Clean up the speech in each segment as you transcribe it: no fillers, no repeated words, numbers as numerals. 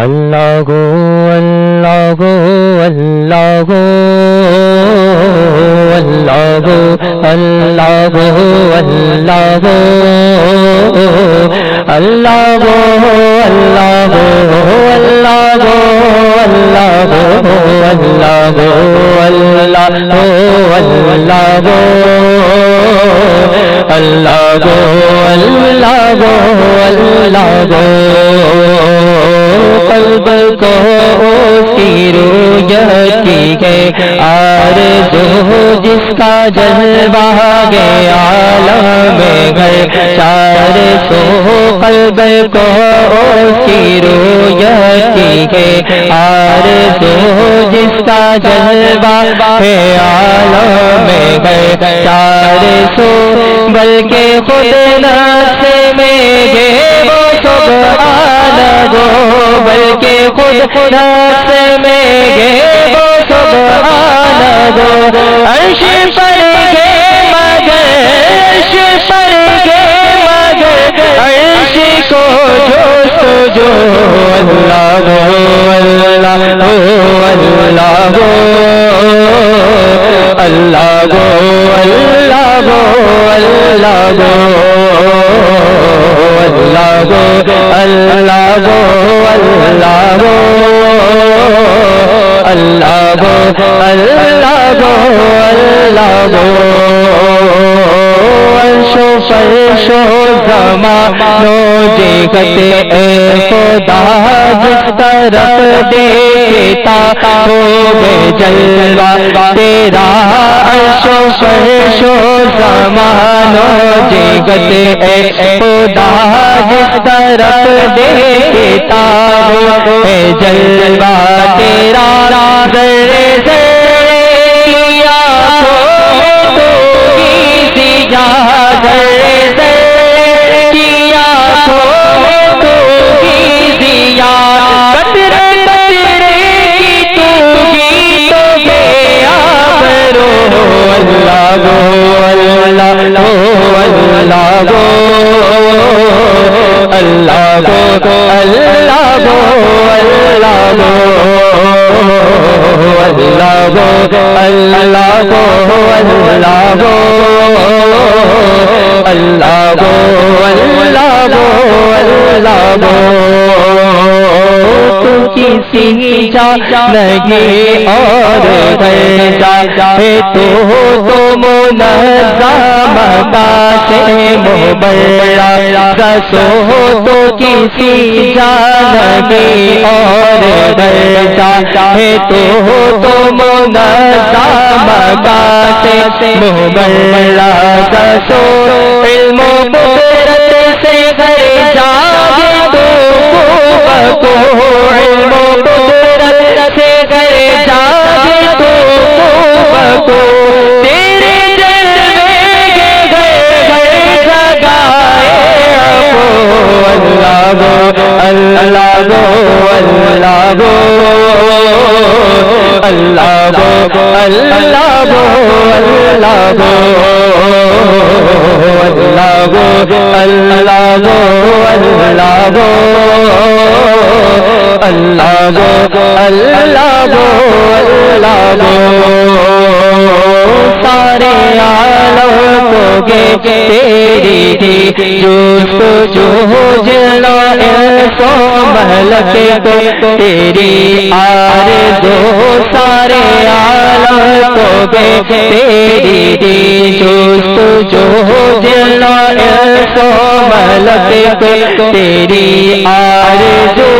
اللہ گو اللہ گو اللہ گو اللہ گو اللہ گو اللہ گو اللہ گو اللہ گو اللہ گو اللہ گو اللہ گو اللہ گو اللہ گو اللہ گو اللہ گو اللہ گو قلب کو اس کی رویتی ہے آرزو جس کا جلوہ ہے عالم گھر چار سو قلب کو اس کی رویتی ہے آرزو جس کا جلوہ ہے عالم گھر چار سو بلکہ خود نفس میں گے وہ سبحان گو بلکہ خود نفس میں گے وہ سبحان گو عرش پر گے مگر عرش پر گے مگر عرش کو جو اللہ گو اللہ گو اللہ گو اللہ گو اللہ گو اللہ گو اللہ گو اللہ گو اللہ گو اللہ گو اللہ گو اللہ گو عرشو فرشو زمانو جگت اے خدا جس طرف دیکھتا ہوگے جلوہ تیرا عرشو فرشو زمانو جگت اے خدا جس طرف دیکھتا ہوگے جلوہ تیرا ذرے ذرے کیا تو سیا ذرے ذرے کیا تو سیا قطرے قطرے کی تو بے آبرو اللہ گو اللہ گو اللہ گو اللہ گو اللہ گو اللہ گو اللہ گو اللہ گو اللہ گو اللہ گو اللہ گو اللہ گو تو کسی جا نہیں اور گھر جا ہے تو منظم کا سے مبرا سو تو کسی جا نہیں اور گھر جا ہے تو منظم کا سے مبرا سو علم و قدرت سے گھر جا تو کو علم و قدرت سے گھر جا تو کو تیرے جلوے کے گھر جگائے اللہ گو اللہ گو اللہ گو اللہ گو اللہ گو اللہ گو اللہ گو اللہ گو اللہ گو اللہ گو اللہ گو اللہ گو سارے عالم کو گے تیری تھی جو جلو سو مہلک کو تیری آرزو سارے عالم کو گے تیری تھی جو جلو سو مہلک کو تیری آرزو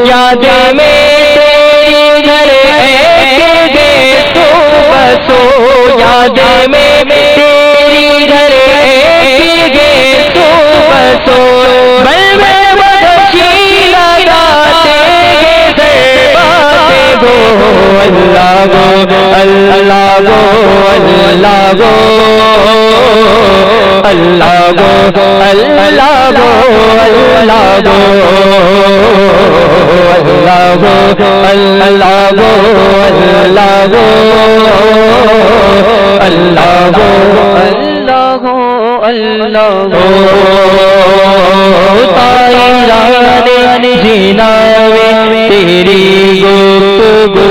یاد میں تیری گھر گے سو یاد میں تیری گھر گے سو بل میں بدشی لگاتے درباتے گو اللہ گو اللہ گو اللہ گو اللہ گو اللہ گو اللہ گو اللہ گو اللہ گو اللہ گو اللہ گو اللہ گو اللہ گو جینا میں تیری گفتگو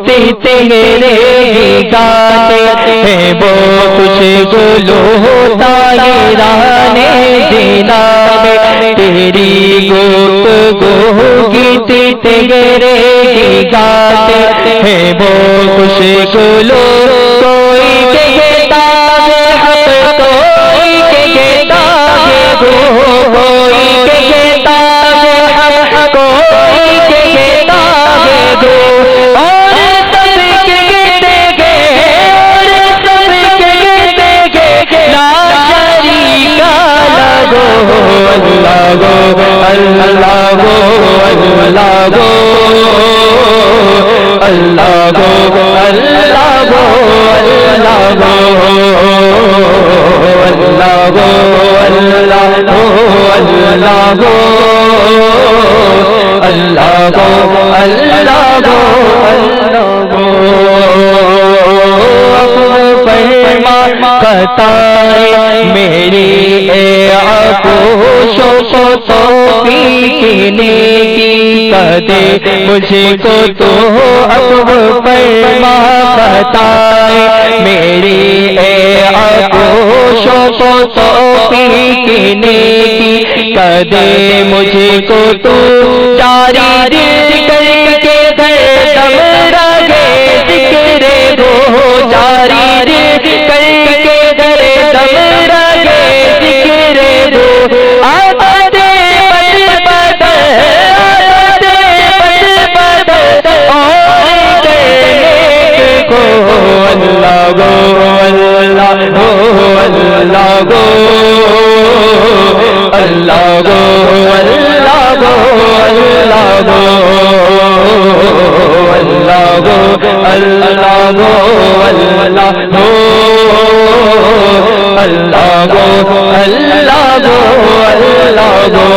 کی تیرے گاتے ہیں وہ کچھ گلو طاہران جینا میں تیری گفتگو کی تیرے گاتے ہیں وہ کچھ گلو کوئی کہتا ہے کوئی کہتا ہے کوئی کہتا ہے کوئی کہتا ہے اور سب کہتے گے اور سب کہتے گے لا شریک لہو اللہ گو اللہ گو اللہ گو اللہ گو اللہ گو اللہ گو اللہ گو اللہ گو اللہ گو اللہ گو اللہ گو اللہ گو فرما قطائے میری اے آگوش و توفیق نیکی کدے مجھے کو تو اب فرما قطائے میری اے آگوش و توفیق نیکی کدے مجھے کو تو جاری دل کر کے گھر دم رہے ذکر گو جاری دل کر کے گھر دم رہے ذکر گو عادت بد عادت بد اور کرنے کو اللہ گو اللہ گو اللہ گو اللہ گو اللہ گو اللہ گو اللہ گو اللہ گو اللہ گو اللہ گو اللہ گو اللہ گو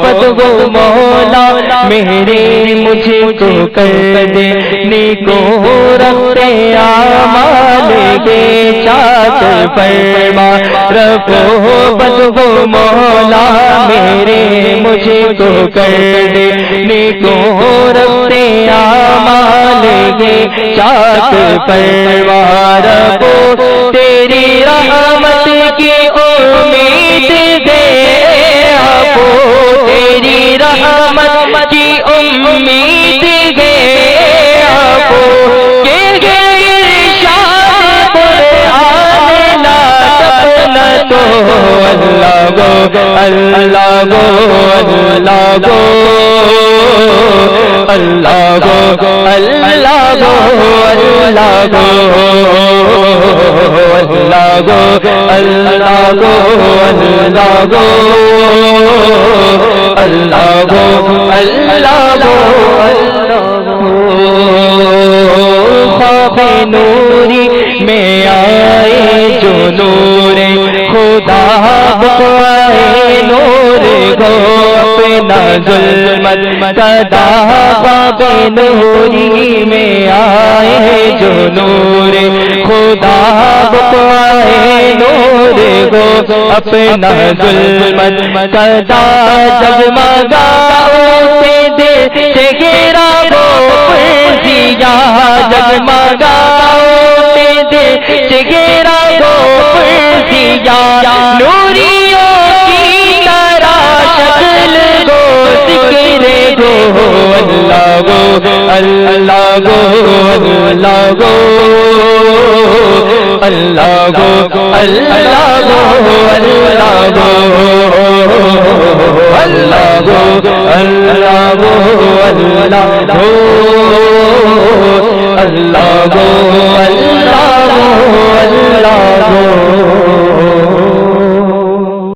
بدگو مولا میرے مجھے کو کر دے نیکو رکھتے آمال کے چاک فرما رکھو بدگو مولا میرے مجھے کو کر دے نیکو رکھتے آمال کے چاک فرما رکھو تیری رحمت کی امید دے آپ تیری رحمت کی امید دے آپ کہ ارشاد قرآن لا سپنا تو اللہ گو اللہ گو اللہ گو اللہ گو اللہ گو اللہ گو اللہ گو اللہ گو اللہ گو اللہ گو اللہ گو خواب نوری میں آئے جو نور خدا بخوائے نور گو اپنا ظلمت کدا خواب نوری میں آئے جو نور خدا بخوائے نور گو اپنا ظلمت کدا جگمگا دے سے گرا گو پرسیا جگمگا دے سے گرا گو پرسیا نوریوں کی طرح شکل گو ذکر گو اللہ گو اللہ گو اللہ گو اللہ گو اللہ گو اللہ گو اللہ گو اللہ گو اللہ گو اللہ گو اللہ